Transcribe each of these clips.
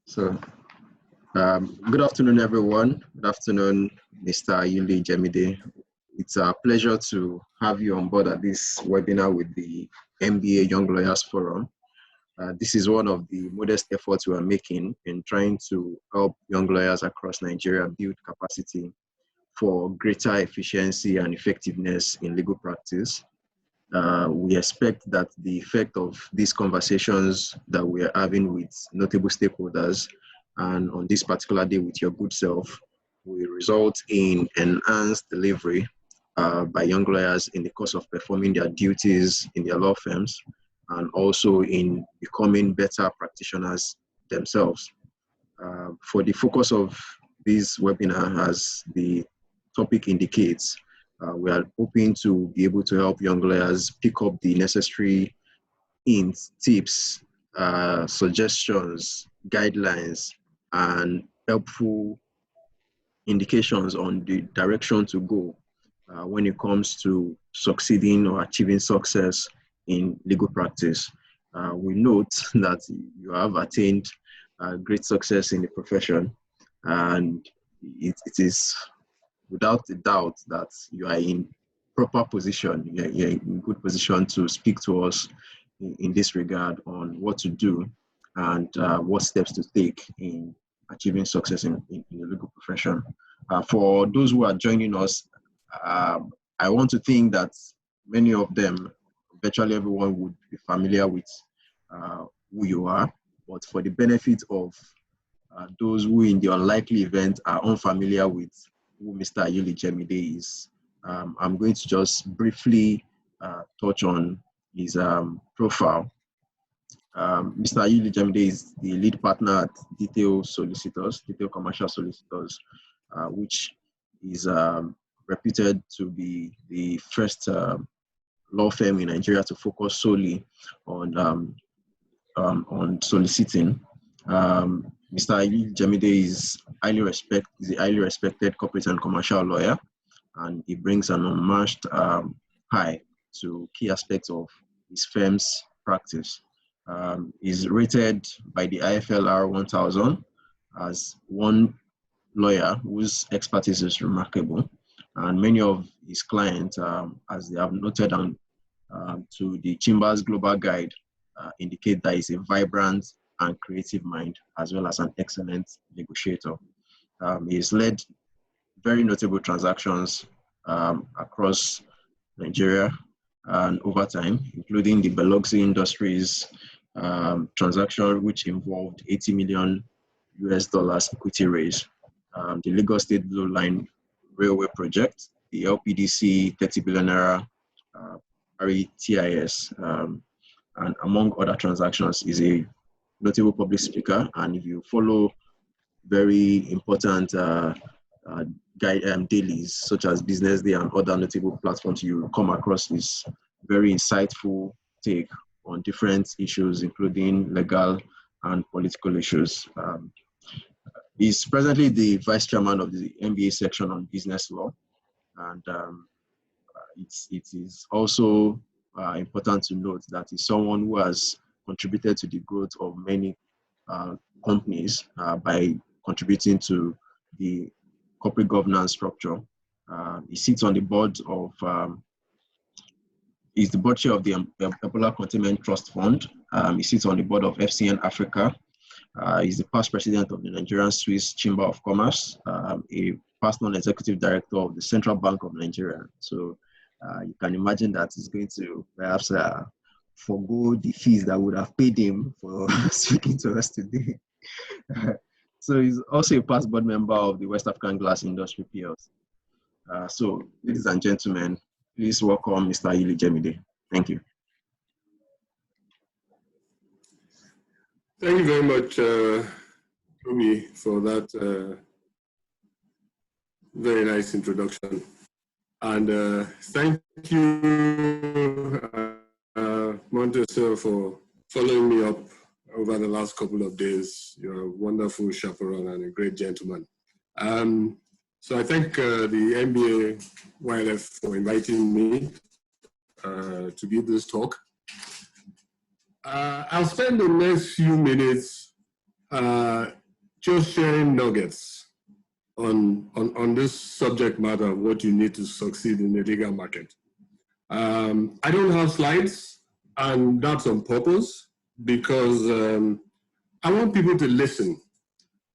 So, good afternoon, everyone. Good afternoon, Mr. Ayuli, Jemide. It's a pleasure to have you on board at this webinar with the MBA Young Lawyers Forum. This is one of the modest efforts we are making in trying to help young lawyers across Nigeria build capacity for greater efficiency and effectiveness in legal practice. We expect that the effect of these conversations that we are having with notable stakeholders and on this particular day with your good self will result in enhanced delivery by young lawyers in the course of performing their duties in their law firms and also in becoming better practitioners themselves. For the focus of this webinar, as the topic indicates, we are hoping to be able to help young lawyers pick up the necessary hints, tips, suggestions, guidelines, and helpful indications on the direction to go when it comes to succeeding or achieving success in legal practice. We note that you have attained great success in the profession, and it is without a doubt that you are in proper position, you're in good position to speak to us in this regard on what to do and what steps to take in achieving success in the legal profession. For those who are joining us, I want to think that many of them, virtually everyone, would be familiar with who you are, but for the benefit of those who in the unlikely event are unfamiliar with who Mr. Ayuli Jemide is, I'm going to just briefly touch on his profile. Mr. Ayuli Jemide is the lead partner at Detail Solicitors, Detail Commercial Solicitors, which is reputed to be the first law firm in Nigeria to focus solely on soliciting. Mr. Ayuli Jemide is a highly respected corporate and commercial lawyer, and he brings an unmatched eye to key aspects of his firm's practice. He's rated by the IFLR 1000 as one lawyer whose expertise is remarkable, and many of his clients, as they have noted on to the Chambers Global Guide, indicate that he's a vibrant and creative mind, as well as an excellent negotiator. He's led very notable transactions across Nigeria and over time, including the Biloxi Industries transaction, which involved $80 million equity raise, the Lagos State Blue Line Railway project, the LPDC 30 billion naira RETIS, and among other transactions. Is a notable public speaker, and if you follow very important dailies such as Business Day and other notable platforms, you come across this very insightful take on different issues, including legal and political issues. He's presently the vice chairman of the MBA section on business law, and it is also important to note that he's someone who has contributed to the growth of many companies by contributing to the corporate governance structure. He sits on the board of, he's the board chair of the Ebola Containment Trust Fund. He sits on the board of FCN Africa. He's the past president of the Nigerian Swiss Chamber of Commerce, a past non-executive director of the Central Bank of Nigeria. So you can imagine that he's going to perhaps forgo the fees that would have paid him for speaking to us today. So he's also a past board member of the West African Glass Industry PLC. So ladies and gentlemen, please welcome Mr. Ayuli Jemide. Thank you. Thank you very much, Rumi, for that very nice introduction. And thank you, Montesor, for following me up over the last couple of days. You're a wonderful chaperone and a great gentleman. So I thank the MBA YLF for inviting me to give this talk. I'll spend the next few minutes just sharing nuggets on this subject matter of what you need to succeed in the legal market. I don't have slides, and that's on purpose because I want people to listen.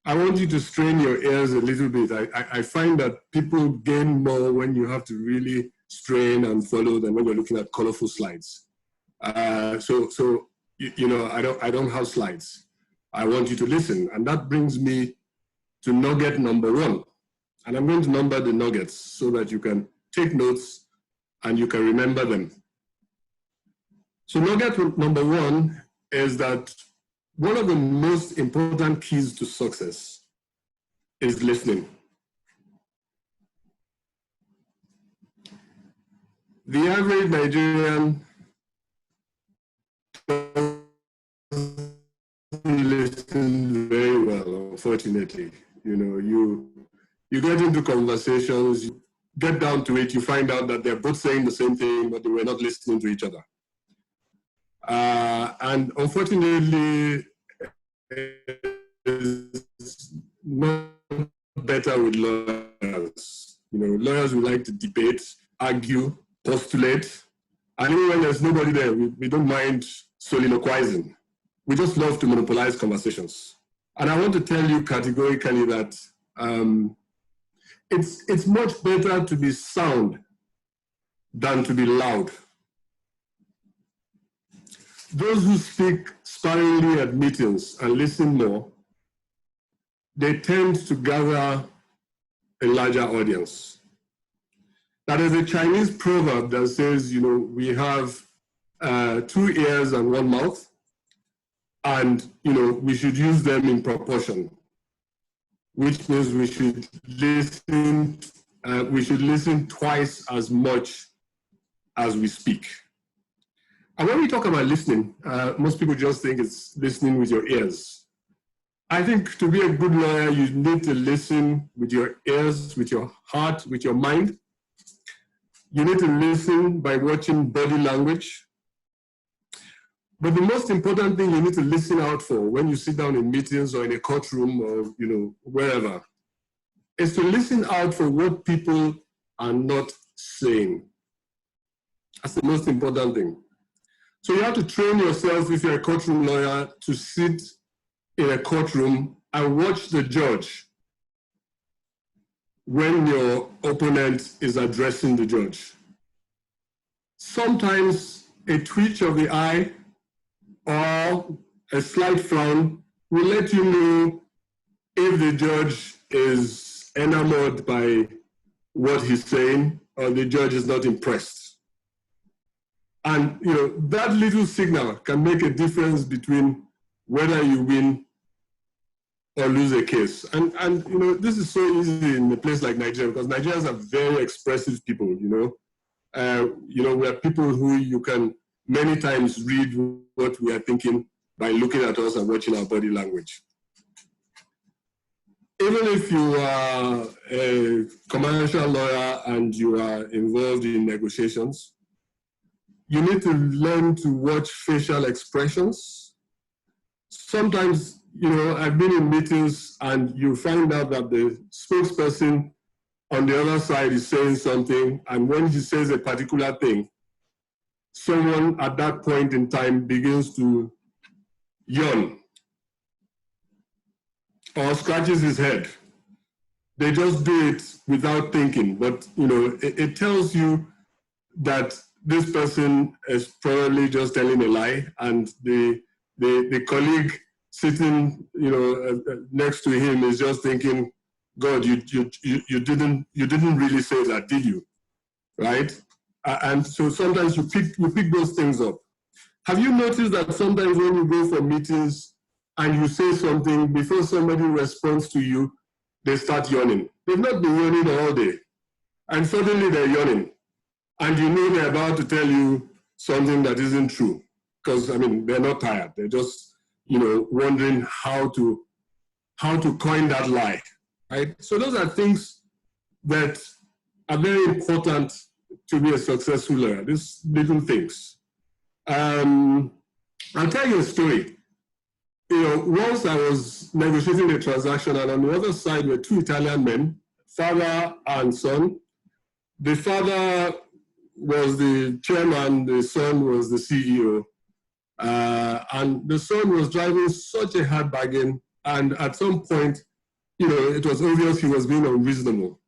I want you to strain your ears a little bit. I find that people gain more when you have to really strain and follow than when you're looking at colorful slides. So you know, I don't have slides. I want you to listen, and that brings me to nugget number 1. And I'm going to number the nuggets so that you can take notes and you can remember them. So nugget number 1 is that one of the most important keys to success is listening. The average Nigerian doesn't listen very well, unfortunately. You know, you get into conversations, you get down to it, you find out that they're both saying the same thing, but they were not listening to each other. And unfortunately, it's not better with lawyers. You know, lawyers would like to debate, argue, postulate, and even when there's nobody there, we don't mind soliloquizing. We just love to monopolize conversations. And I want to tell you categorically that it's much better to be sound than to be loud. Those who speak sparingly at meetings and listen more, they tend to gather a larger audience. Now, there's a Chinese proverb that says, you know, we have 2 ears and 1 mouth, and, you know, we should use them in proportion, which means we should listen twice as much as we speak. And when we talk about listening, most people just think it's listening with your ears. I think to be a good lawyer, you need to listen with your ears, with your heart, with your mind. You need to listen by watching body language. But the most important thing you need to listen out for when you sit down in meetings or in a courtroom or, you know, wherever, is to listen out for what people are not saying. That's the most important thing. So you have to train yourself, if you're a courtroom lawyer, to sit in a courtroom and watch the judge when your opponent is addressing the judge. Sometimes a twitch of the eye or a slight frown will let you know if the judge is enamored by what he's saying or the judge is not impressed. And, you know, that little signal can make a difference between whether you win or lose a case. And you know, this is so easy in a place like Nigeria because Nigerians are very expressive people, you know. We are people who you can many times read what we are thinking by looking at us and watching our body language. Even if you are a commercial lawyer and you are involved in negotiations, you need to learn to watch facial expressions. Sometimes, you know, I've been in meetings and you find out that the spokesperson on the other side is saying something, and when he says a particular thing, someone at that point in time begins to yawn or scratches his head. They just do it without thinking, but, you know, it tells you that this person is probably just telling a lie, and the colleague sitting, you know, next to him is just thinking, God, you didn't really say that, did you? Right? And so sometimes you pick those things up. Have you noticed that sometimes when you go for meetings and you say something, before somebody responds to you, they start yawning? They've not been yawning all day, and suddenly they're yawning. And you know they're about to tell you something that isn't true. Because, I mean, they're not tired. They're just, you know, wondering how to coin that lie, right? So those are things that are very important to be a successful lawyer, these little things. I'll tell you a story. once I was negotiating the transaction, and on the other side were two Italian men, father and son. The father was the chairman, the son was the CEO. And the son was driving such a hard bargain. And at some point, it was obvious he was being unreasonable.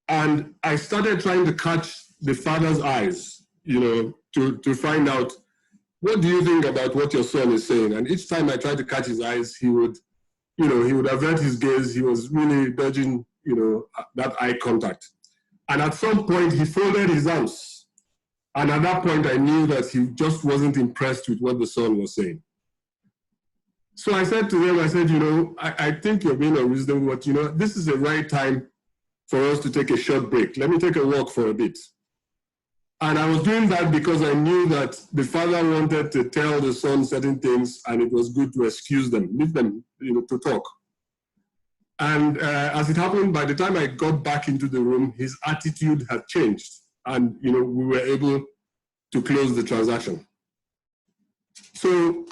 And I started trying to catch the father's eyes, to find out, what do you think about what your son is saying? And each time I tried to catch his eyes, he would avert his gaze. He was really dodging, that eye contact. And at some point, he folded his arms. And at that point, I knew that he just wasn't impressed with what the son was saying. So I said to them, I think you're being unreasonable, but, this is the right time for us to take a short break. Let me take a walk for a bit. And I was doing that because I knew that the father wanted to tell the son certain things, and it was good to excuse them, leave them, to talk. And as it happened, by the time I got back into the room, his attitude had changed, and we were able to close the transaction. So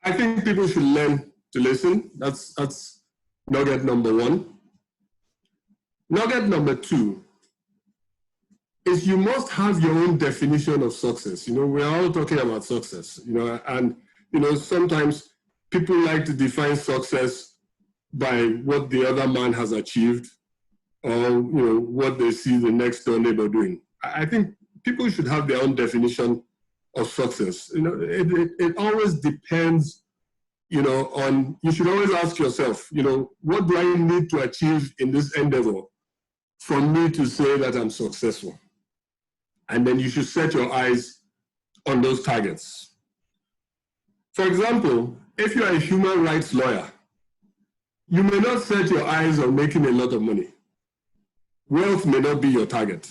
I think people should learn to listen. That's nugget number one. Nugget number two is you must have your own definition of success. We're all talking about success, and sometimes people like to define success by what the other man has achieved, or what they see the next door neighbor doing. I think people should have their own definition of success. It always depends, on, you should always ask yourself, what do I need to achieve in this endeavor for me to say that I'm successful? And then you should set your eyes on those targets. For example, if you're a human rights lawyer, you may not set your eyes on making a lot of money. Wealth may not be your target.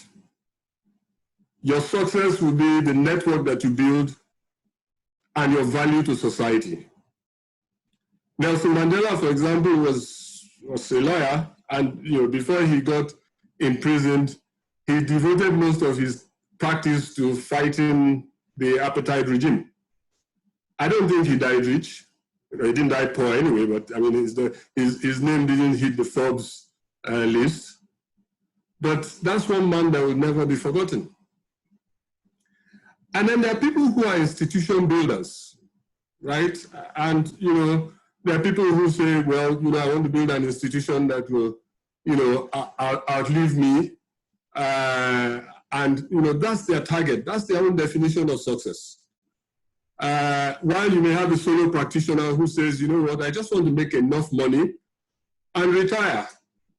Your success will be the network that you build and your value to society. Nelson Mandela, for example, was a lawyer, and before he got imprisoned, he devoted most of his practice to fighting the apartheid regime. I don't think he died rich. He didn't die poor anyway, but I mean, his name didn't hit the Forbes list. But that's one man that will never be forgotten. And then there are people who are institution builders, right? And, there are people who say, well, I want to build an institution that will, outlive me. And, that's their target. That's their own definition of success. While you may have a solo practitioner who says, I just want to make enough money and retire.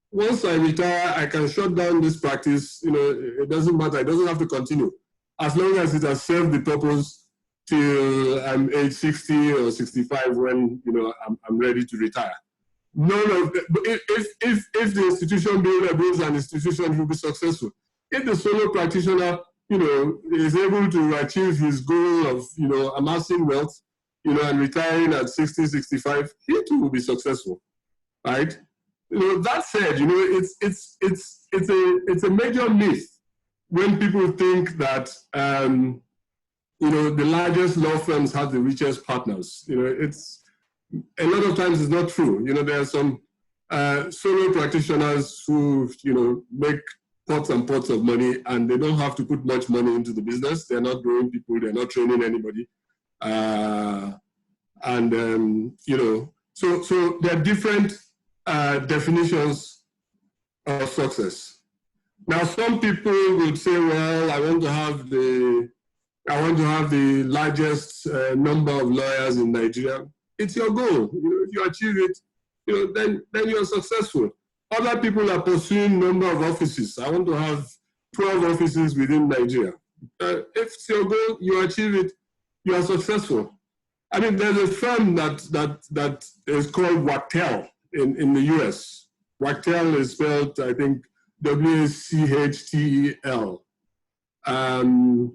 Once I retire, I can shut down this practice. It doesn't matter. It doesn't have to continue. As long as it has served the purpose till I'm age 60 or 65 when, I'm ready to retire. None of the, if the institution builder builds an institution, he'll be successful. If the solo practitioner, is able to achieve his goal of, amassing wealth, and retiring at 60, 65, he too will be successful, right? That said, it's a major myth when people think that, the largest law firms have the richest partners. It's a lot of times it's not true. There are some solo practitioners who, make pots and pots of money, and they don't have to put much money into the business. They're not growing people. They're not training anybody. So there are different definitions of success. Now, some people would say, well, I want to have the largest number of lawyers in Nigeria. It's your goal. If you achieve it, then you're successful. Other people are pursuing number of offices. I want to have 12 offices within Nigeria. If it's your goal, you achieve it, you are successful. I mean, there's a firm that is called Wachtel in the US. Wachtel is spelled, I think, W-C-H-T-E-L. And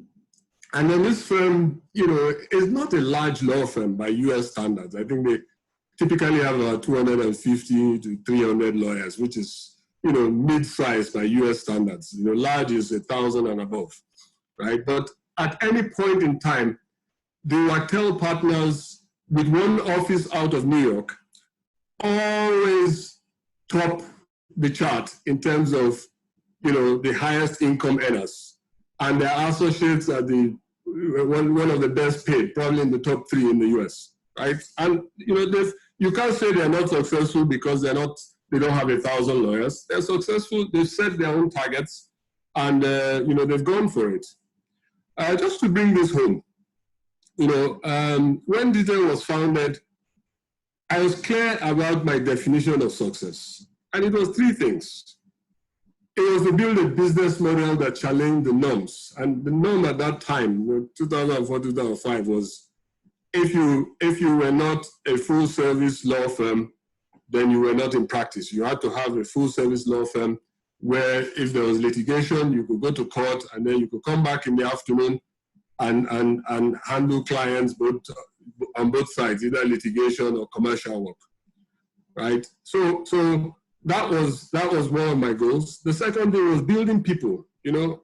then this firm, is not a large law firm by US standards. I think they typically have about 250 to 300 lawyers, which is, mid-sized by US standards. Large is 1,000 and above, right? But at any point in time, the Wachtel partners with one office out of New York, always top the chart in terms of, the highest income earners. And their associates are one of the best paid, probably in the top 3 in the US, right? And, you can't say they're not successful because they don't have 1,000 lawyers. They're successful, they've set their own targets, and, they've gone for it. Just to bring this home, when Detail was founded, I was clear about my definition of success. And it was 3 things. It was to build a business model that challenged the norms. And the norm at that time, 2004, 2005, was if you were not a full-service law firm, then you were not in practice. You had to have a full-service law firm where if there was litigation, you could go to court and then you could come back in the afternoon and handle clients on both sides, either litigation or commercial work, right? So that was one of my goals. The second thing was building people.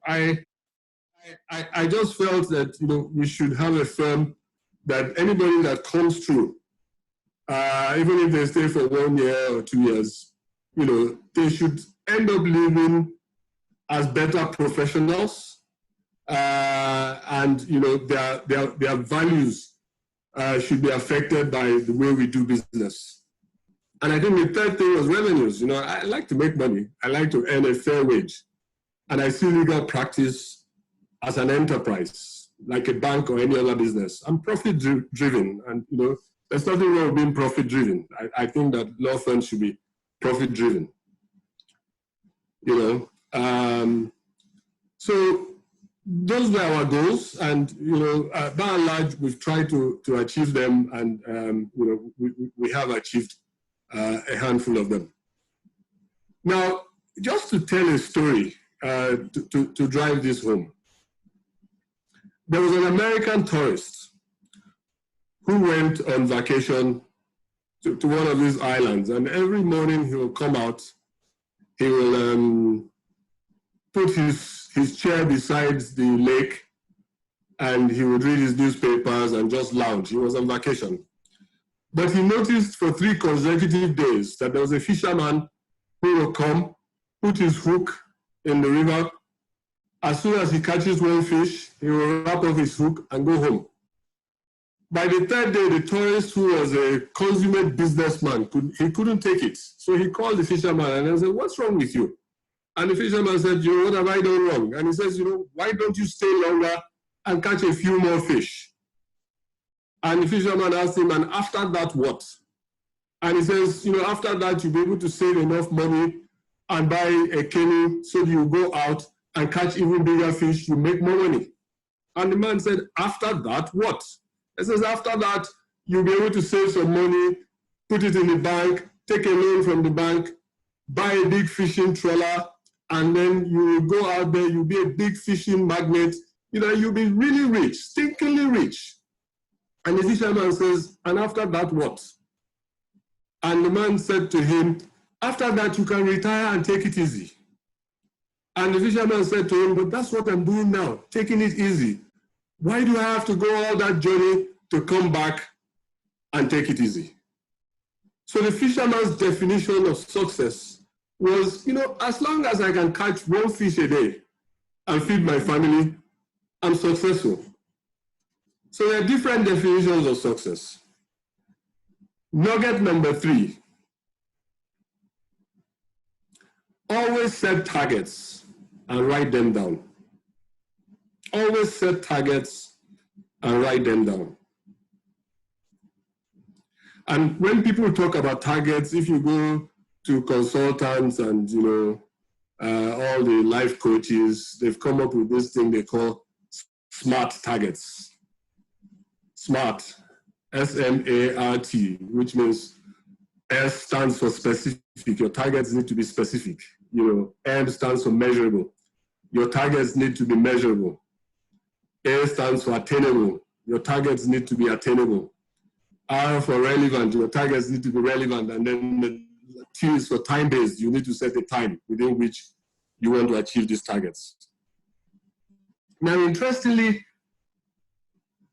I just felt that we should have a firm that anybody that comes through, even if they stay for 1 year or 2 years, they should end up living as better professionals, and their values should be affected by the way we do business. And I think the third thing was revenues. I like to make money. I like to earn a fair wage. And I see legal practice as an enterprise, like a bank or any other business. I'm profit-driven, and there's nothing wrong with being profit-driven. I think that law firms should be profit-driven. So those were our goals, and by and large, we've tried to achieve them, and we have achieved a handful of them. Now, just to tell a story to drive this home, there was an American tourist who went on vacation to one of these islands, and every morning he will come out, he will put his chair beside the lake, and he would read his newspapers and just lounge. He was on vacation. But he noticed for 3 consecutive days that there was a fisherman who will come, put his hook in the river. As soon as he catches one fish, he will wrap off his hook and go home. By the 3rd day, the tourist, who was a consummate businessman, couldn't take it. So he called the fisherman and he said, "What's wrong with you?" And the fisherman said, "What have I done wrong?" And he says, "Why don't you stay longer and catch a few more fish?" And the fisherman asked him, "And after that, what?" And he says, "After that, you'll be able to save enough money and buy a canoe so you go out and catch even bigger fish, you make more money." And the man said, "After that, what?" He says, "After that, you'll be able to save some money, put it in the bank, take a loan from the bank, buy a big fishing trawler, and then you will go out there, you'll be a big fishing magnate, you'll be really rich, stinkingly rich." And the fisherman says, "And after that, what?" And the man said to him, "After that, you can retire and take it easy." And the fisherman said to him, "But that's what I'm doing now, taking it easy. Why do I have to go all that journey to come back and take it easy?" So the fisherman's definition of success was, as long as I can catch 1 fish a day and feed my family, I'm successful. So there are different definitions of success. Nugget number 3, always set targets and write them down. Always set targets and write them down. And when people talk about targets, if you go to consultants and all the life coaches, they've come up with this thing they call SMART targets. SMART, S-M-A-R-T, which means S stands for specific. Your targets need to be specific. M stands for measurable. Your targets need to be measurable. A stands for attainable. Your targets need to be attainable. R for relevant. Your targets need to be relevant. And then the T is for time-based. You need to set a time within which you want to achieve these targets. Now, interestingly,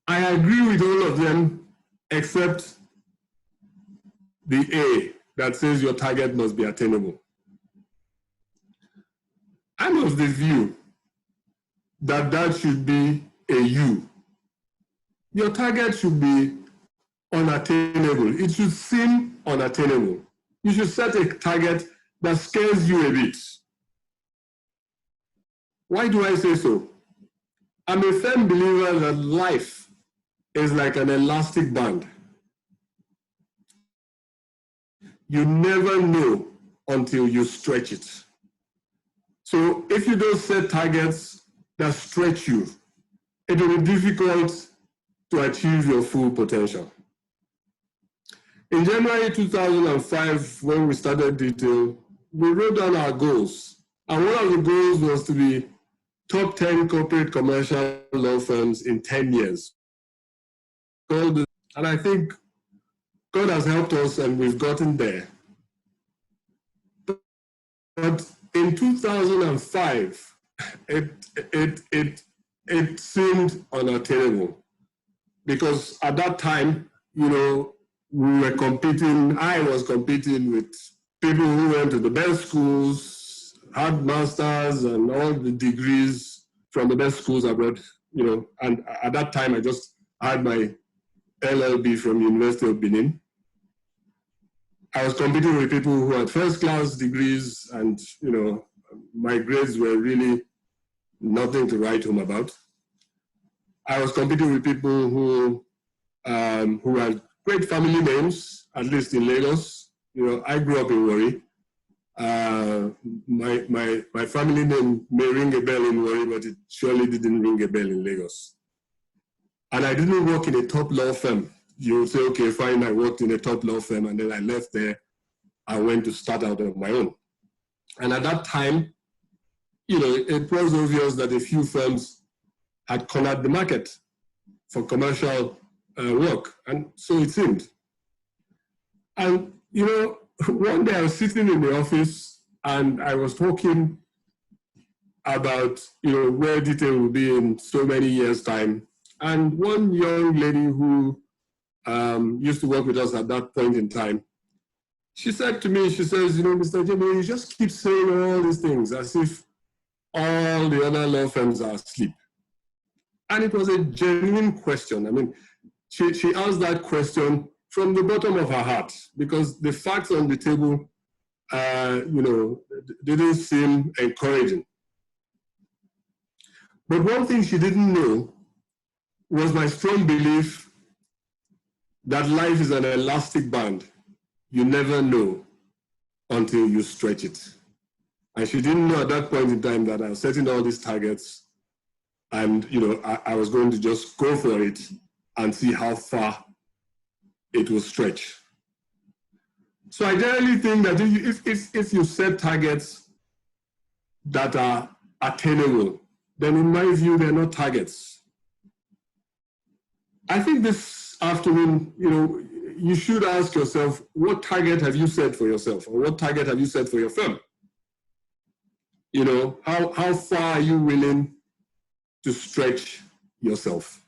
I agree with all of them except the A that says your target must be attainable. I'm of the view that that should be a U. Your target should be unattainable. It should seem unattainable. You should set a target that scares you a bit. Why do I say so? I'm a firm believer that life is like an elastic band. You never know until you stretch it. So if you don't set targets that stretch you, it will be difficult to achieve your full potential. In January 2005, when we started Detail, we wrote down our goals. And one of the goals was to be top 10 corporate commercial law firms in 10 years. And I think God has helped us and we've gotten there. But in 2005, it seemed unattainable because at that time, you know, we were competing, I was competing with people who went to the best schools, had masters and all the degrees from the best schools abroad, you know, and at that time I just had my LLB from University of Benin. I was competing with people who had first-class degrees and, you know, my grades were really nothing to write home about. I was competing with people who had great family names, at least in Lagos. You know, I grew up in Warri. My family name may ring a bell in Warri, but it surely didn't ring a bell in Lagos. And I didn't work in a top law firm. You would say, okay, fine, I worked in a top law firm, and then I left there. I went to start out on my own. And at that time, you know, it was obvious that a few firms had cornered the market for commercial work, and so it seemed. And, you know, one day I was sitting in the office and I was talking about, you know, where Detail will be in so many years' time. And one young lady who used to work with us at that point in time, she said to me, she says, you know, Mr. Jemide, you just keep saying all these things as if all the other law firms are asleep. And it was a genuine question. I mean, she asked that question from the bottom of her heart because the facts on the table, you know, didn't seem encouraging. But one thing she didn't know was my strong belief that life is an elastic band. You never know until you stretch it. And she didn't know at that point in time that I was setting all these targets and, you know, I was going to just go for it and see how far it will stretch. So I generally think that if you set targets that are attainable, then in my view, they're not targets. I think this afternoon, you know, you should ask yourself, what target have you set for yourself? Or what target have you set for your firm? You know, how far are you willing to stretch yourself?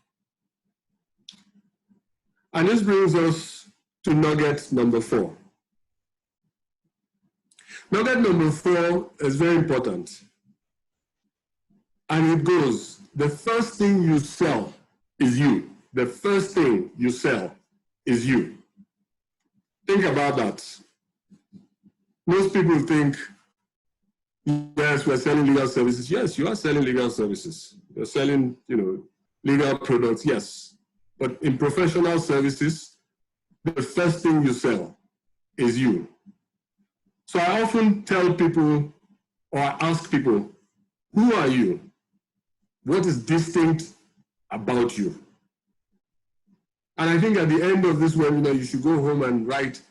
And this brings us to nugget number 4. Nugget number 4 is very important. And it goes, the first thing you sell is you. The first thing you sell is you. Think about that. Most people think, yes, we're selling legal services. Yes, you are selling legal services. You're selling, you know, legal products, yes. But in professional services, the first thing you sell is you. So I often tell people, or I ask people, who are you? What is distinct about you? And I think at the end of this webinar, you should go home and write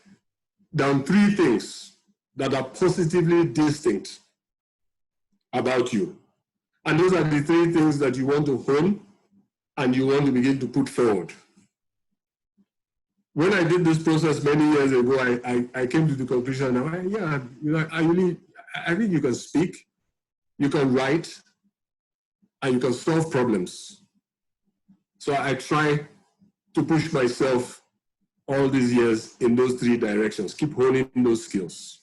down 3 things that are positively distinct about you. And those are the 3 things that you want to hone and you want to begin to put forward. When I did this process many years ago, I came to the conclusion, yeah, you know, I think you can speak, you can write, and you can solve problems. So I try to push myself all these years in those three directions. Keep honing those skills.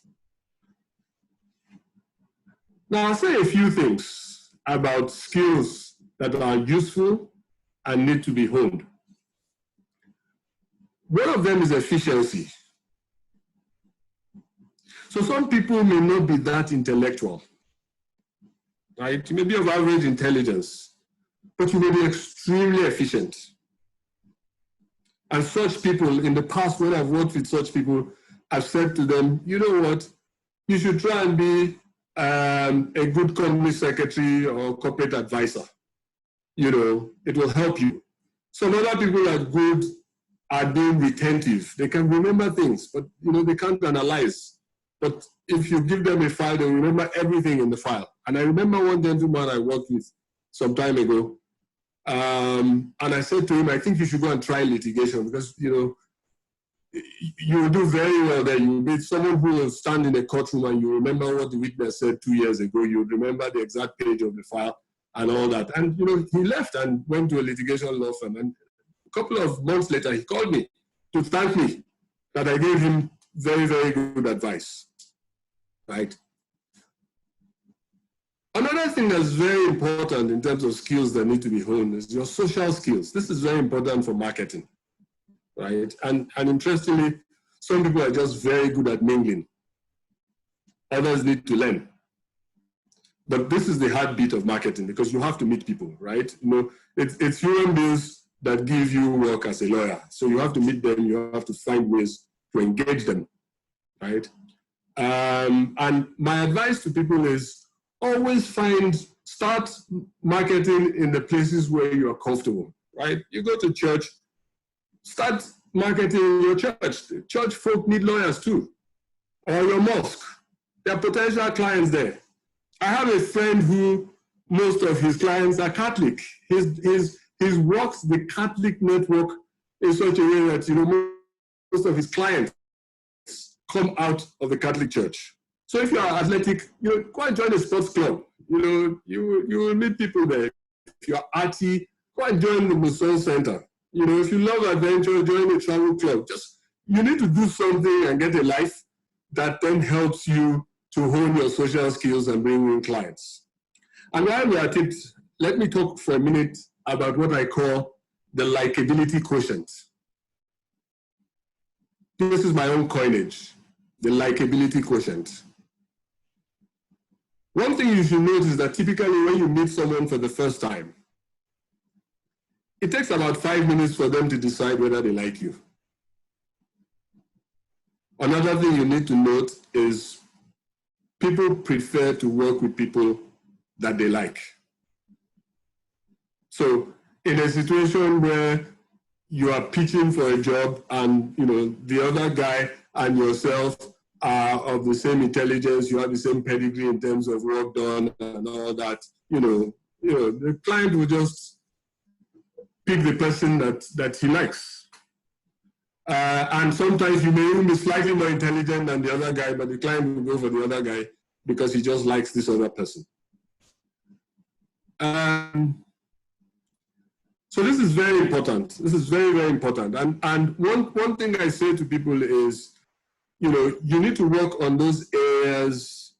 Now, I'll say a few things about skills that are useful and need to be honed. One of them is efficiency. So some people may not be that intellectual, right? You may be of average intelligence, but you may be extremely efficient. And such people, in the past when I've worked with such people, I've said to them, you know what, you should try and be a good company secretary or corporate advisor. You know, it will help you. Some other people are good at being retentive. They can remember things, but you know, they can't analyze. But if you give them a file, they remember everything in the file. And I remember one gentleman I worked with some time ago, and I said to him, I think you should go and try litigation because, you know, you will do very well there. You will be someone who will stand in a courtroom and you remember what the witness said 2 years ago. You remember the exact page of the file and all that. And, you know, he left and went to a litigation law firm. And a couple of months later, he called me to thank me that I gave him very, very good advice, right? Another thing that's very important in terms of skills that need to be honed is your social skills. This is very important for marketing, right? And interestingly, some people are just very good at mingling. Others need to learn. But this is the heartbeat of marketing because you have to meet people, right? You know, it's human beings that give you work as a lawyer. So you have to meet them, you have to find ways to engage them, right? And my advice to people is always start marketing in the places where you are comfortable, right? You go to church, start marketing your church. Church folk need lawyers too, or your mosque. There are potential clients there. I have a friend who most of his clients are Catholic. He works the Catholic network in such a way that, you know, most of his clients come out of the Catholic Church. So if you are athletic, you know, go and join a sports club. You know, you will meet people there. If you are arty, go and join the Museum Center. You know, if you love adventure, join a travel club. Just, you need to do something and get a life that then helps you to hone your social skills and bring in clients. And while we are at it, let me talk for a minute about what I call the likability quotient. This is my own coinage, the likability quotient. One thing you should notice is that typically when you meet someone for the first time, it takes about 5 minutes for them to decide whether they like you. Another thing you need to note is people prefer to work with people that they like. So in a situation where you are pitching for a job and, you know, the other guy and yourself are of the same intelligence, you have the same pedigree in terms of work done and all that, you know, the client will just pick the person that he likes. And sometimes you may even be slightly more intelligent than the other guy, but the client will go for the other guy because he just likes this other person. So this is very important. This is very, very important. And one thing I say to people is, you know, you need to work on those areas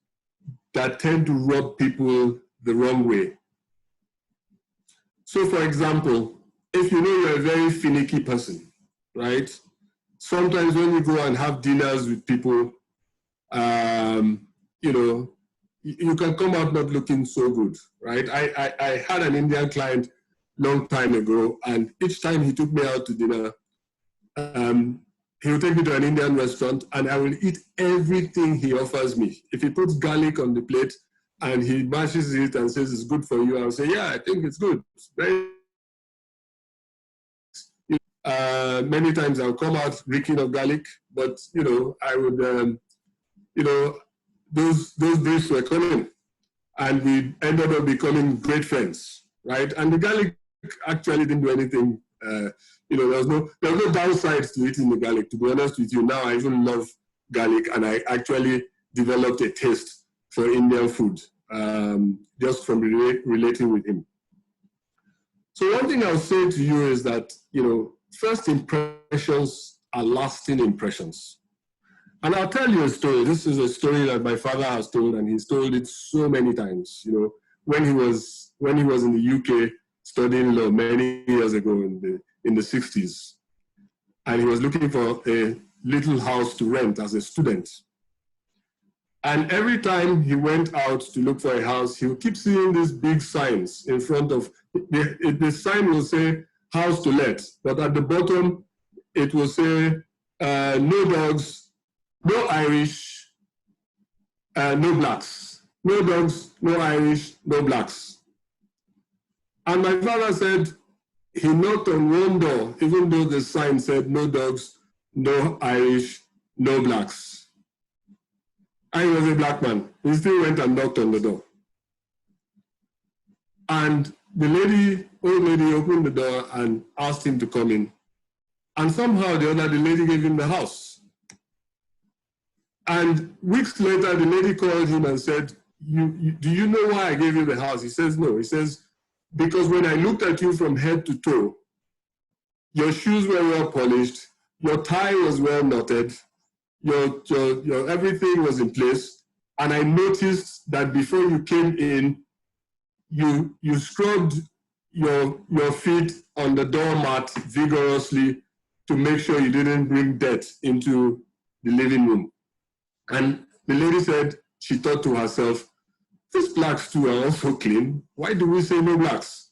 that tend to rub people the wrong way. So for example, if you know you're a very finicky person, right? Sometimes when you go and have dinners with people, you know, you can come out not looking so good, right? I had an Indian client long time ago, and each time he took me out to dinner, he will take me to an Indian restaurant and I will eat everything he offers me. If he puts garlic on the plate and he mashes it and says it's good for you, I will say, yeah, I think it's good. It's very many times I'll come out reeking of garlic, but, you know, I would, you know, those days were coming and we ended up becoming great friends, right? And the garlic actually didn't do anything. You know, there was no downsides to eating the garlic. To be honest with you, now I even love garlic and I actually developed a taste for Indian food just from relating with him. So one thing I'll say to you is that, you know, first impressions are lasting impressions. And I'll tell you a story. This is a story that my father has told, and he's told it so many times. You know, when he was in the UK studying law many years ago in the 60s, and he was looking for a little house to rent as a student. And every time he went out to look for a house, he would keep seeing these big signs in front of, the sign will say house to let, but at the bottom, it will say no dogs, no Irish, no blacks. No dogs, no Irish, no blacks. And my father said he knocked on one door, even though the sign said no dogs, no Irish, no blacks. I was a black man. He still went and knocked on the door. And the old lady opened the door and asked him to come in. And somehow or the other, the lady gave him the house. And weeks later, the lady called him and said, do you know why I gave you the house? He says, no. He says, because when I looked at you from head to toe, your shoes were well polished, your tie was well knotted, your everything was in place, and I noticed that before you came in, you scrubbed your feet on the doormat vigorously to make sure you didn't bring dirt into the living room. And the lady said, she thought to herself, these blacks too are also clean. Why do we say no blacks,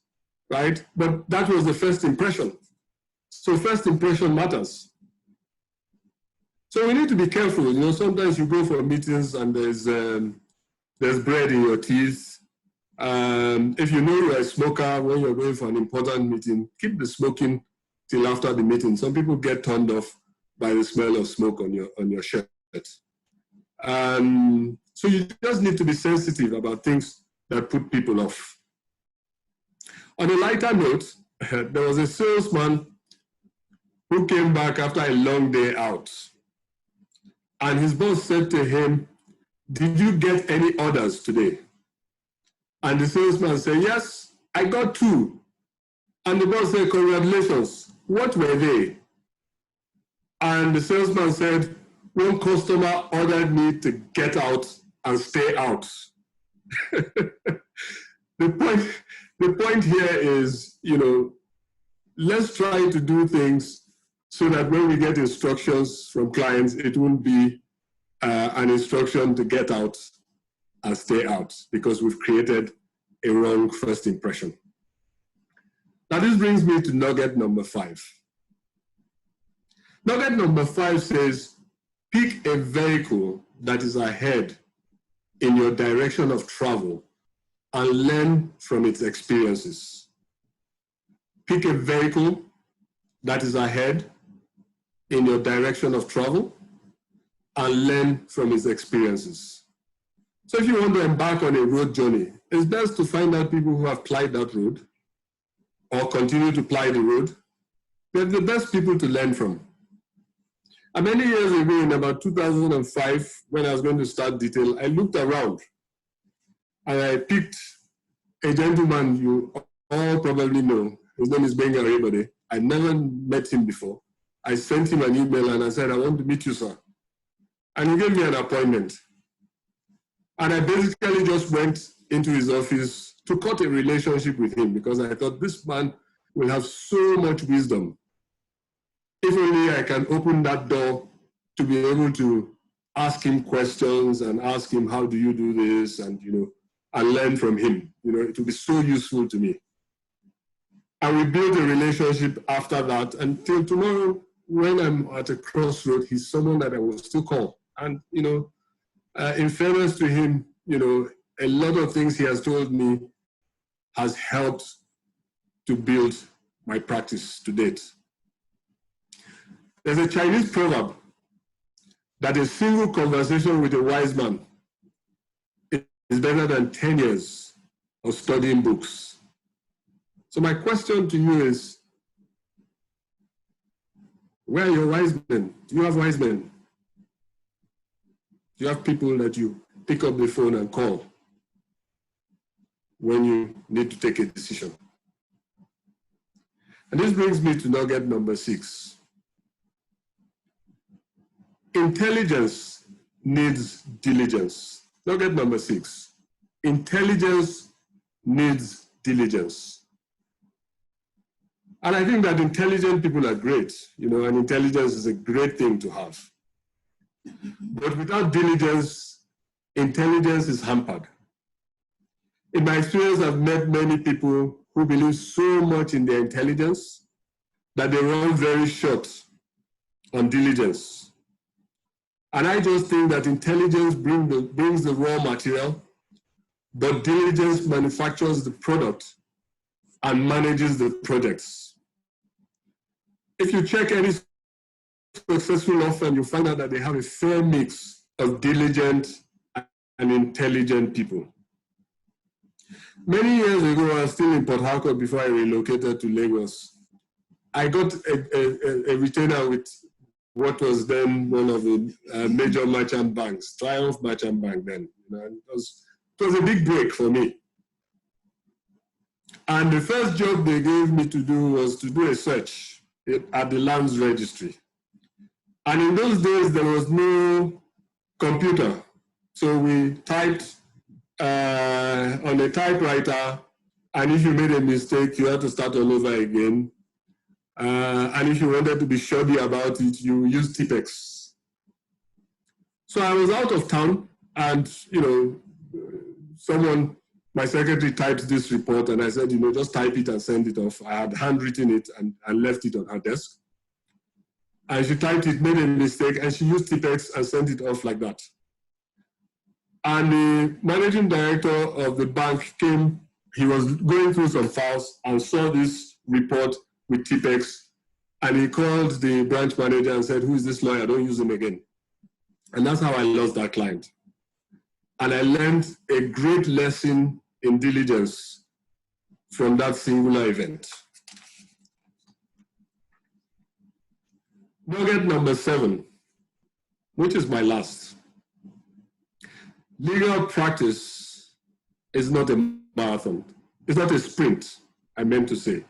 right? But that was the first impression. So first impression matters. So we need to be careful. You know, sometimes you go for meetings and there's bread in your teeth. If you know you're a smoker, when you're going for an important meeting, keep the smoking till after the meeting. Some people get turned off by the smell of smoke on your shirt. So you just need to be sensitive about things that put people off. On a lighter note, there was a salesman who came back after a long day out. And his boss said to him, did you get any orders today? And the salesman said, yes, I got 2. And the boss said, congratulations. What were they? And the salesman said, one customer ordered me to get out and stay out. The point here is, you know, let's try to do things so that when we get instructions from clients, it won't be an instruction to get out and stay out, because we've created a wrong first impression. Now this brings me to nugget number 5. Nugget number 5 says, pick a vehicle that is ahead in your direction of travel and learn from its experiences. Pick a vehicle that is ahead in your direction of travel and learn from its experiences. So if you want to embark on a road journey, it's best to find out people who have plied that road or continue to ply the road. They're the best people to learn from. And many years ago, in about 2005, when I was going to start detail, I looked around and I picked a gentleman you all probably know. His name is Benga Rebode. I never met him before. I sent him an email and I said, I want to meet you, sir. And he gave me an appointment. And I basically just went into his office to cut a relationship with him, because I thought this man will have so much wisdom. If only I can open that door to be able to ask him questions and ask him, how do you do this? And, you know, and learn from him. You know, it will be so useful to me. And we built a relationship after that until tomorrow, when I'm at a crossroad, he's someone that I will still call. And, you know, in fairness to him, you know, a lot of things he has told me has helped to build my practice to date. There's a Chinese proverb that a single conversation with a wise man is better than 10 years of studying books. So my question to you is, where are your wise men? Do you have wise men? Do you have people that you pick up the phone and call when you need to take a decision? And this brings me to nugget number 6. Intelligence needs diligence. Nugget number 6. Intelligence needs diligence. And I think that intelligent people are great, and intelligence is a great thing to have. But without diligence, intelligence is hampered. In my experience, I've met many people who believe so much in their intelligence that they run very short on diligence. And I just think that intelligence brings the raw material, but diligence manufactures the product and manages the projects. If you check any successful law firm, you find out that they have a fair mix of diligent and intelligent people. Many years ago, I was still in Port Harcourt before I relocated to Lagos. I got a retainer with what was then one of the major merchant banks, Triumph Merchant Bank then. It was a big break for me. And the first job they gave me to do was to do a search at the lands registry. And in those days, there was no computer. So we typed on a typewriter, and if you made a mistake, you had to start all over again. And if you wanted to be shoddy about it, you used Tipex. So I was out of town, and my secretary typed this report, and I said, just type it and send it off. I had handwritten it and left it on her desk. And she typed it, made a mistake, and she used Tipex and sent it off like that. And the managing director of the bank came, he was going through some files and saw this report with Tipex, and he called the branch manager and said, "Who is this lawyer? Don't use him again." And that's how I lost that client. And I learned a great lesson in diligence from that singular event. Nugget number 7, which is my last. Legal practice is not a marathon. It's not a sprint, I meant to say.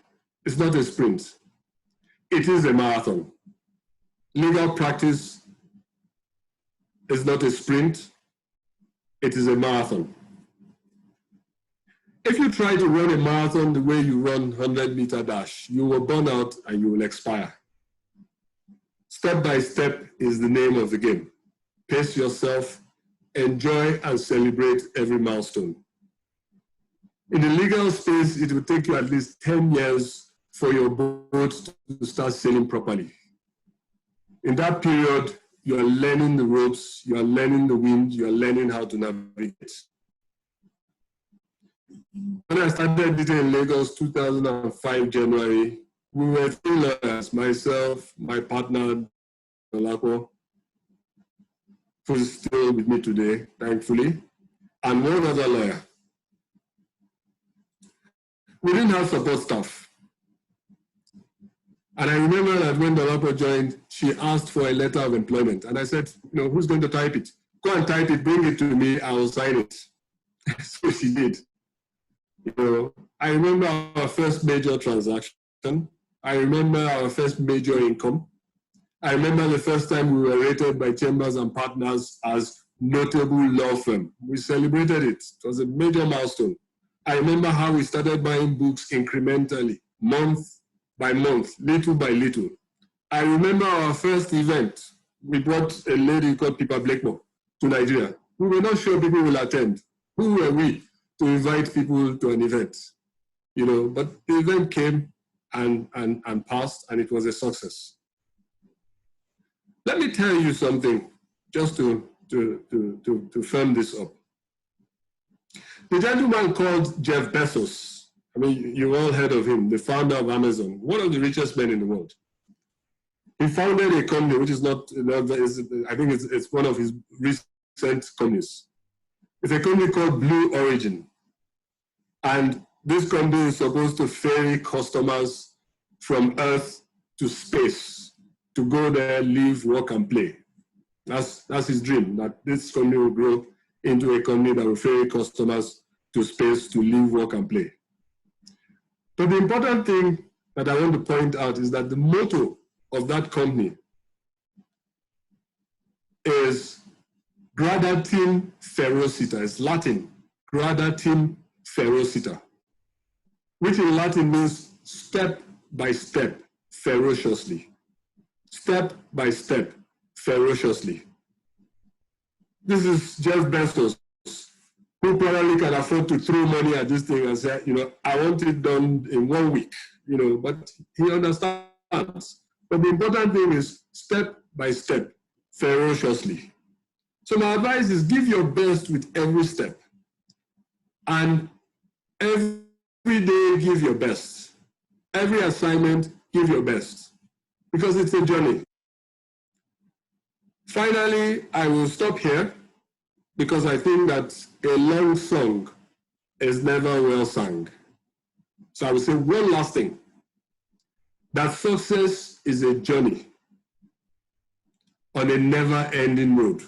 It's not a sprint. It is a marathon. Legal practice is not a sprint. It is a marathon. If you try to run a marathon the way you run 100-meter dash, you will burn out and you will expire. Step by step is the name of the game. Pace yourself, enjoy and celebrate every milestone. In the legal space, it will take you at least 10 years for your boat to start sailing properly. In that period, you are learning the ropes, you are learning the wind, you are learning how to navigate. When I started this in Lagos, 2005 January, we were 3 lawyers, myself, my partner, Olako, who is still with me today, thankfully, and one other lawyer. We didn't have support staff. And I remember that when Olako joined, she asked for a letter of employment. And I said, who's going to type it? Go and type it, bring it to me, I will sign it. So she did. I remember our first major transaction. I remember our first major income. I remember the first time we were rated by Chambers and Partners as notable law firm. We celebrated it. It was a major milestone. I remember how we started buying books incrementally, month by month, little by little. I remember our first event. We brought a lady called Pippa Blakemore to Nigeria. We were not sure people will attend. Who were we to invite people to an event? But the event came and passed, and it was a success. Let me tell you something, just to firm this up. The gentleman called Jeff Bezos, you all heard of him, the founder of Amazon, one of the richest men in the world. He founded a company, which is not, I think it's one of his recent companies. It's a company called Blue Origin. And this company is supposed to ferry customers from Earth to space, to go there, live, work, and play. That's his dream, that this company will grow into a company that will ferry customers to space to live, work, and play. But the important thing that I want to point out is that the motto of that company is gradatim ferociter. It's Latin, gradatim ferociter, which in Latin means step by step, ferociously. Step by step, ferociously. This is Jeff Bezos, who probably can afford to throw money at this thing and say, I want it done in 1 week, but he understands. But the important thing is step by step, ferociously. So my advice is give your best with every step. And every day, give your best. Every assignment, give your best. Because it's a journey. Finally, I will stop here because I think that a long song is never well sung. So I will say one last thing, that success is a journey on a never-ending road.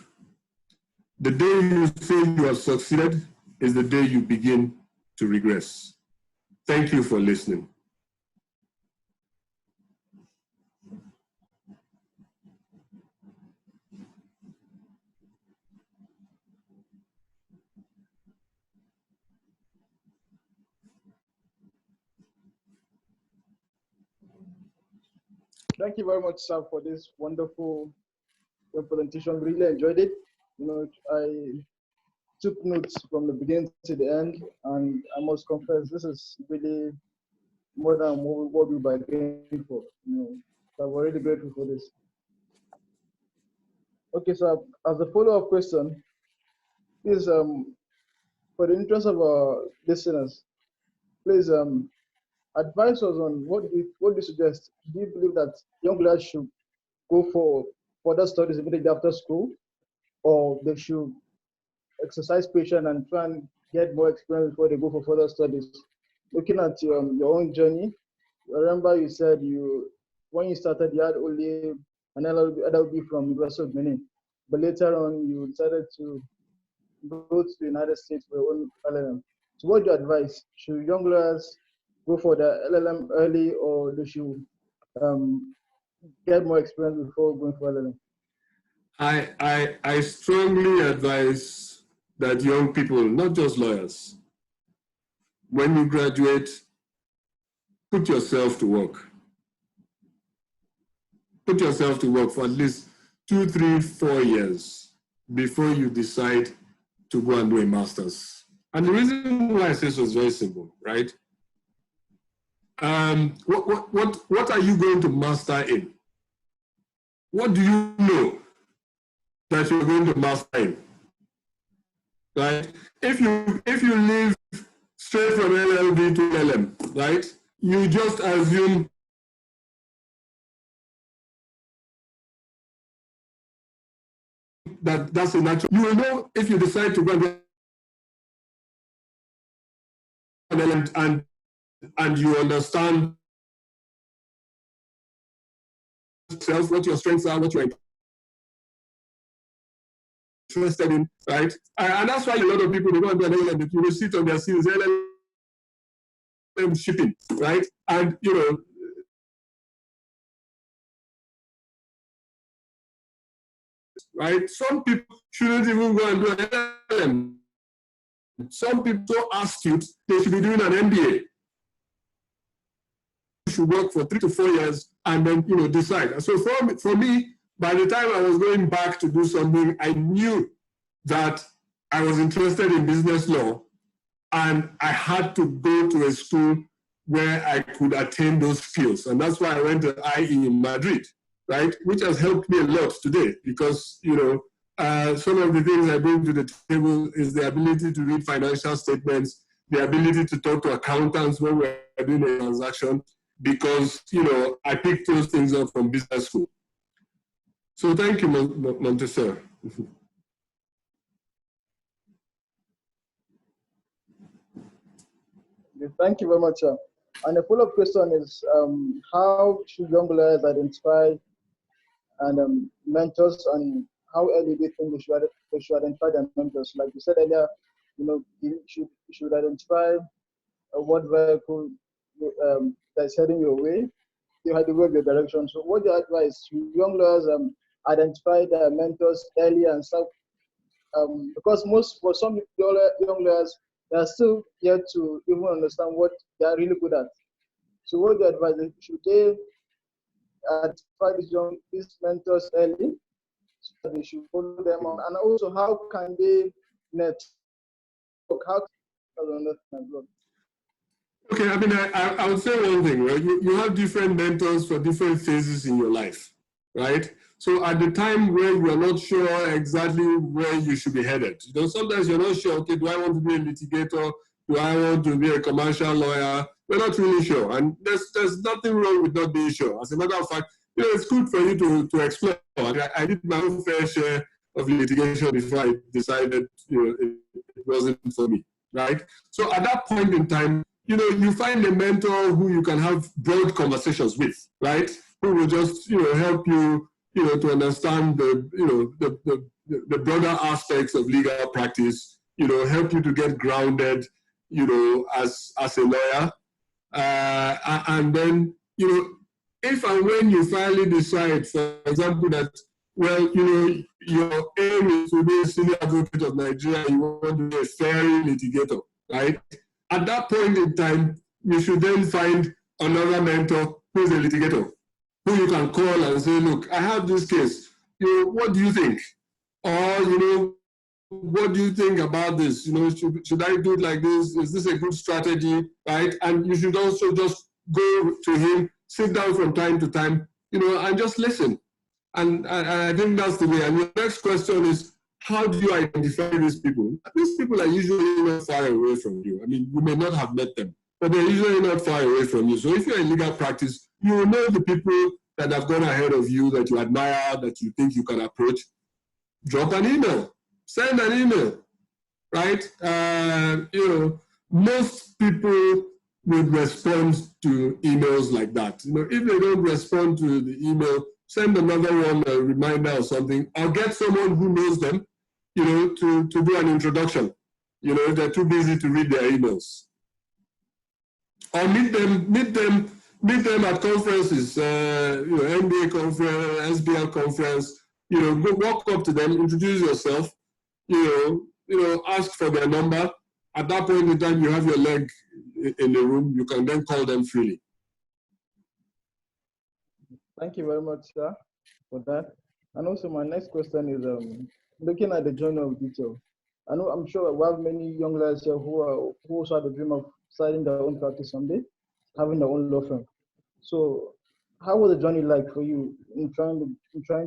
The day you say you have succeeded is the day you begin to regress. Thank you for listening. Thank you very much, sir, for this wonderful presentation. Really enjoyed it. I took notes from the beginning to the end, and I must confess, this is really more than what we bargained for. So I'm really grateful for this. Okay, so as a follow-up question, please, for the interest of our listeners, please advise us on what do you suggest? Do you believe that young lads should go for further studies immediately after school, or they should exercise patience and try and get more experience before they go for further studies? Looking at your own journey, I remember you said when you started you had only an LLB from University of Benin, but later on you decided to go to the United States for your own LLM. So what do you advise? Should young lawyers go for the LLM early, or they should get more experience before going for LLM? I strongly advise that young people, not just lawyers, when you graduate, put yourself to work. Put yourself to work for at least 2, 3, 4 years before you decide to go and do a master's. And the reason why I say so is very simple, right? What are you going to master in? What do you know that you're going to master in? Right? If you live straight from LLB to LM, right? You just assume that's a natural. You will know if you decide to go and you understand what your strengths are, what you're interested in, right? And that's why a lot of people, they go and do an LLM, you will sit on their seats, LLM shipping, right? And, right? Some people shouldn't even go and do an LLM. Some people so astute, they should be doing an MBA. You should work for 3 to 4 years and then, decide. So for me, by the time I was going back to do something, I knew that I was interested in business law, and I had to go to a school where I could attain those skills. And that's why I went to IE in Madrid, right? Which has helped me a lot today because, some of the things I bring to the table is the ability to read financial statements, the ability to talk to accountants when we're doing a transaction, because, I picked those things up from business school. So thank you, Montessor. Thank you very much, sir. And the follow-up question is, how should young lawyers identify and mentors, and how early do you think they should identify their mentors? Like you said earlier, you should identify what vehicle that's heading your way, you have to go your direction. So what do you advise to young lawyers identify their mentors early and stuff. Because for some young lawyers, they are still yet to even understand what they are really good at. So what do you advise them? Should they identify these mentors early, so that they should follow them on? And also, how can they network? How can they Okay, I mean, I would say one thing, right? You have different mentors for different phases in your life, right? So at the time where you are not sure exactly where you should be headed, sometimes you're not sure, okay, do I want to be a litigator? Do I want to be a commercial lawyer? We're not really sure. And there's nothing wrong with not being sure. As a matter of fact, it's good for you to explore. I did my own fair share of litigation before I decided, it wasn't for me, right? So at that point in time, you find a mentor who you can have broad conversations with, right? Who will just, help you, to understand the broader aspects of legal practice, help you to get grounded, as a lawyer. And then, if and when you finally decide, for example, that, well, your aim is to be a senior advocate of Nigeria, you want to be a fair litigator, right? At that point in time, you should then find another mentor who is a litigator, who you can call and say, look, I have this case. What do you think? Or, what do you think about this? Should I do it like this? Is this a good strategy, right? And you should also just go to him, sit down from time to time, and just listen. And I think that's the way. And your next question is, how do you identify these people? These people are usually not far away from you. I mean, you may not have met them, but they're usually not far away from you. So if you're in legal practice, you will know the people that have gone ahead of you, that you admire, that you think you can approach. Drop an email, send an email, right? Most people would respond to emails like that. If they don't respond to the email, send another one, a reminder or something, or get someone who knows them, to do an introduction. If they're too busy to read their emails. Or meet them at conferences, NBA conference, SBL conference, go walk up to them, introduce yourself, ask for their number. At that point in time, you have your leg in the room, you can then call them freely. Thank you very much, sir, for that. And also, my next question is looking at the journey of detail. I'm sure we have many young lawyers here who also have the dream of starting their own practice someday, having their own law firm. So, how was the journey like for you in trying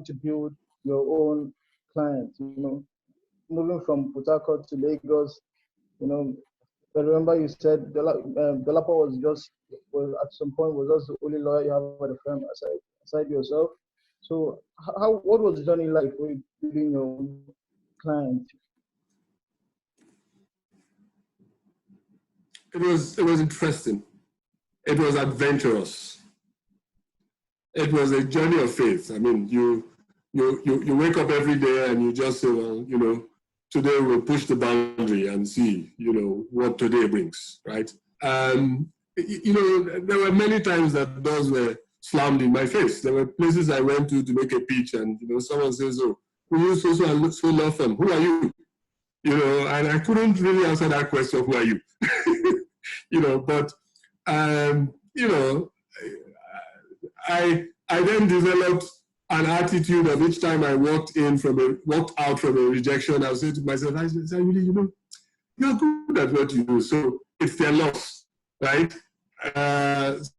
to build your own clients? Moving from Port Harcourt to Lagos. I remember you said Dolapo was at some point just the only lawyer you have at the firm aside yourself. So what was the journey like for you building your own client? It was interesting. It was adventurous. It was a journey of faith. I mean, you wake up every day and you just say, well, today we'll push the boundary and see, what today brings, right? There were many times that doors were slammed in my face. There were places I went to make a pitch, and someone says, "Oh, who you so and so law firm? Who are you?" And I couldn't really answer that question. Who are you? But I then developed an attitude of each time I walked out from a rejection, I would say to myself, I said, Ayuli, you're good at what you do, so it's their loss, right? And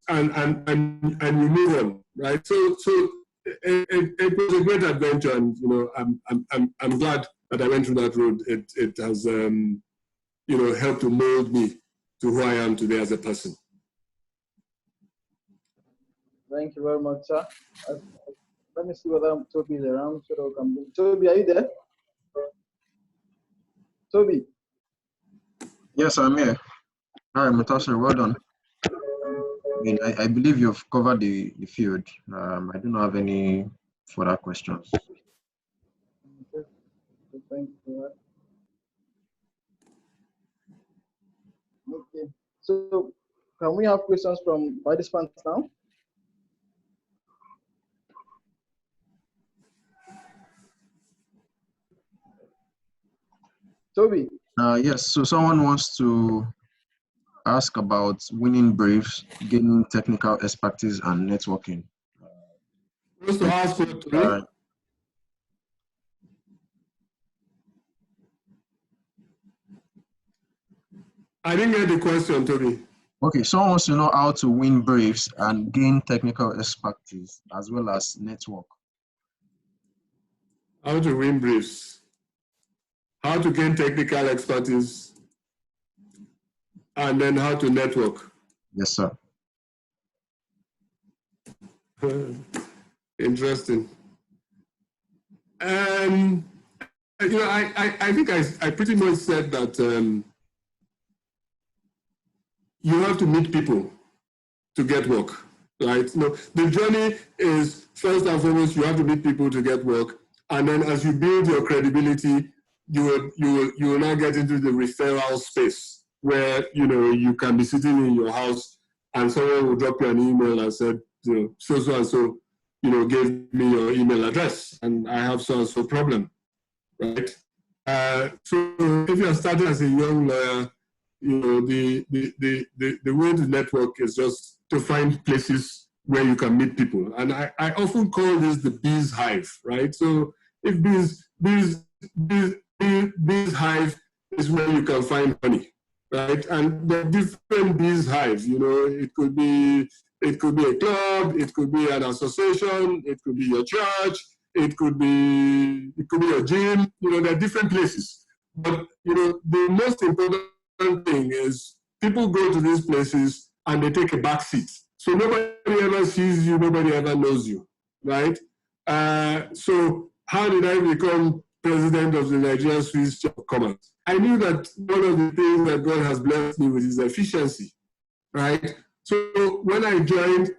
you move on, right? So it was a great adventure, and I'm glad that I went through that road. It has helped to mold me to who I am today as a person. Thank you very much, sir. Let me see whether Toby is around so that I can move. Toby, are you there? Toby. Yes, I'm here. All right, Mutasir, well done. I believe you've covered the field. I do not have any further questions. Thank you for that. Okay. So, can we have questions from participants now? Toby. Yes, so someone wants to ask about winning briefs, gaining technical expertise, and networking. Wants to ask what, Toby? I didn't get the question, Toby. Okay, someone wants to know how to win briefs and gain technical expertise as well as network. How to win briefs, how to gain technical expertise, and then how to network. Yes, sir. Interesting. You know, I think I pretty much said that you have to meet people to get work, right? You know, the journey is first and foremost, you have to meet people to get work. And then as you build your credibility, you will now get into the referral space where, you know, you can be sitting in your house and someone will drop you an email and said, you know, so and so, you know, gave me your email address and I have so and so problem, right? So if you're starting as a young lawyer, you know, the way to network is just to find places where you can meet people. And I often call this the bees hive, right? So if bees hive is where you can find honey, right? And the different bees hive, you know, it could be a club, it could be an association, it could be your church, it could be your gym, you know, there are different places. But, you know, the most important thing is people go to these places and they take a back seat. So nobody ever sees you, nobody ever knows you, right? So how did I become president of the Nigerian Swiss Chamber of Commerce? I knew that one of the things that God has blessed me with is efficiency, right? So when I joined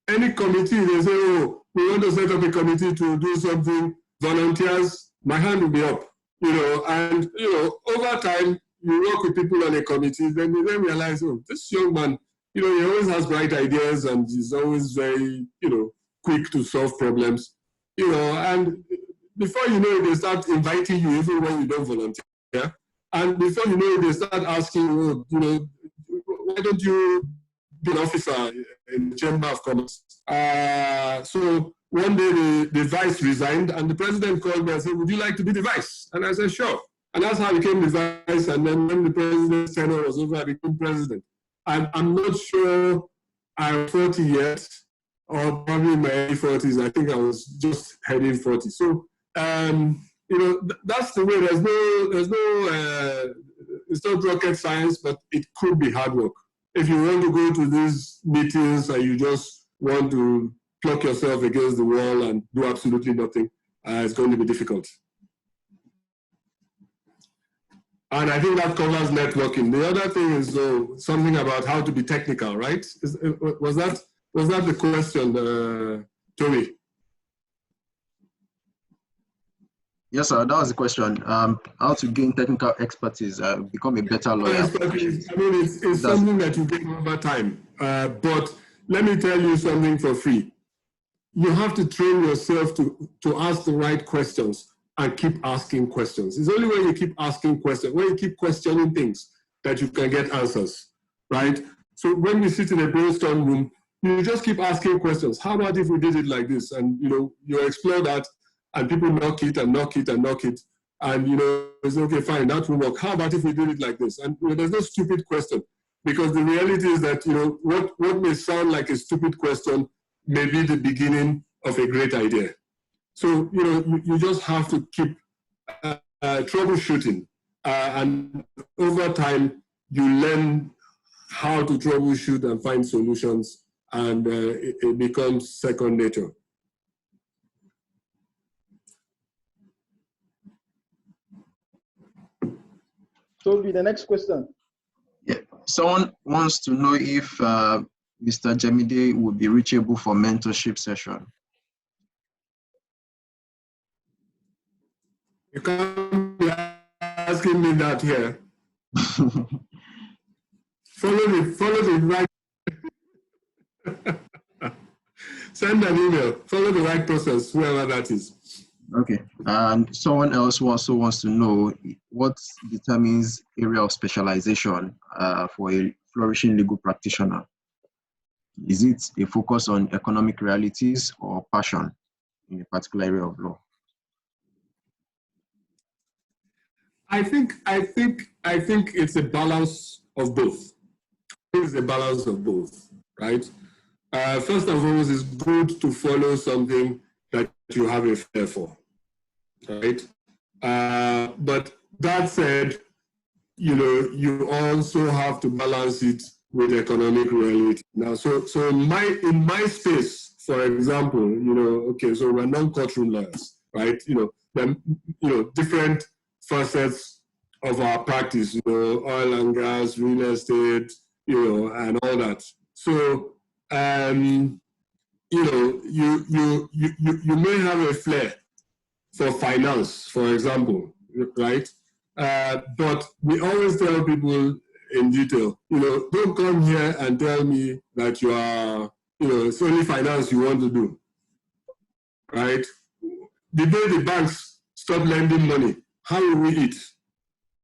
any committee, they say, oh, we want to set up a committee to do something, volunteers, my hand will be up, you know, and, you know, over time, you work with people on a committee, then you then realize, oh, this young man, you know, he always has bright ideas and he's always very, you know, quick to solve problems, you know, and before you know it, they start inviting you even when you don't volunteer. And before you know it, they start asking, oh, you know, why don't you be an officer in the Chamber of Commerce? So one day the vice resigned and the president called me and said, would you like to be the vice? And I said, sure. And that's how I became the vice. And then when the president's tenure was over, I became president. And I'm not sure I'm 40 yet, or probably in my early 40s. I think I was just heading 40. So, you know, that's the way. There's no, it's not rocket science, but it could be hard work. If you want to go to these meetings and you just want to pluck yourself against the wall and do absolutely nothing, it's going to be difficult. And I think that covers networking. The other thing is something about how to be technical, right? Was that the question, Tony? Yes, sir. That was the question. How to gain technical expertise, become a better lawyer. Expertise. I mean, it's something that you gain over time. But let me tell you something for free. You have to train yourself to ask the right questions and keep asking questions. It's only when you keep asking questions, when you keep questioning things, that you can get answers, right? So when you sit in a brainstorm room, you just keep asking questions. How about if we did it like this? And, you know, you explore that, and people knock it and knock it and knock it. And, you know, it's okay, fine, that will work. How about if we did it like this? And, you know, there's no stupid question, because the reality is that, you know, what may sound like a stupid question may be the beginning of a great idea. So, you know, you just have to keep troubleshooting. And over time, you learn how to troubleshoot and find solutions, and it becomes second nature. Toby, the next question. Yeah. Someone wants to know if Mr. Jemide would be reachable for mentorship session. You can't be asking me that here. Follow the right. Send an email. Follow the right process, whoever that is. Okay. And someone else also wants to know what determines area of specialization for a flourishing legal practitioner. Is it a focus on economic realities or passion in a particular area of law? I think it's a balance of both. It's a balance of both, right? First and foremost, it's good to follow something that you have a flair for, right? But that said, you also have to balance it with economic reality. Now, so in my space, for example, okay, so we're non-courtroom lawyers, right? Then, different facets of our practice, oil and gas, real estate, and all that. So, you may have a flair for finance, for example, right? But we always tell people in detail, don't come here and tell me that you are, it's only finance you want to do, right? The day the banks stop lending money, how will we eat?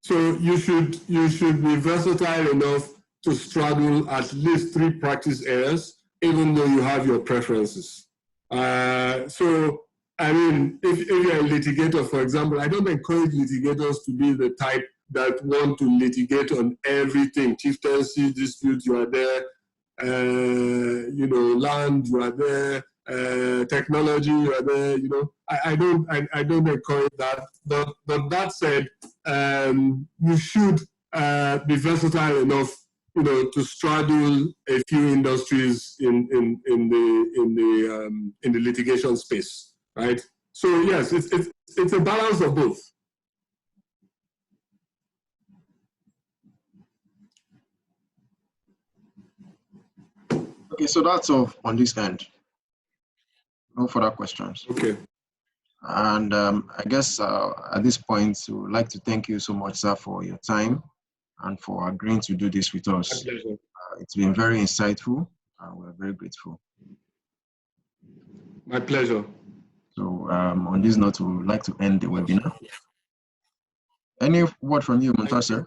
So you should be versatile enough to straddle at least 3 practice areas, even though you have your preferences. So, I mean, if you're a litigator, for example, I don't encourage litigators to be the type that want to litigate on everything. Chieftaincy dispute, you are there. Land, you are there. Technology, you are there. I don't encourage that. But that said, you should be versatile enough, to straddle a few industries in the litigation space, right? So yes, it's a balance of both. Okay, so that's all on this end. No further questions. Okay. And I guess at this point, we would like to thank you so much, sir, for your time and for agreeing to do this with us. My pleasure. It's been very insightful, and we're very grateful. My pleasure. So on this note, we would like to end the webinar. Any word from you, Montasser?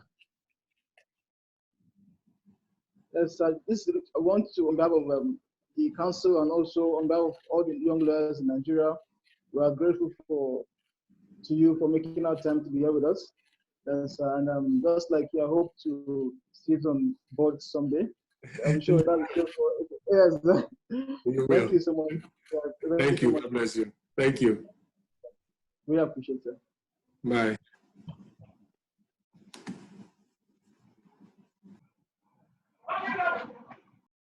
Yes, I want to, on behalf of the council and also on behalf of all the young lawyers in Nigeria, we are grateful to you for making our time to be here with us. Yes, and just like you, I hope to sit on board someday. I'm sure that's good for yes. Thank you so much. Thank you. God bless you. Thank you. We appreciate it. Bye.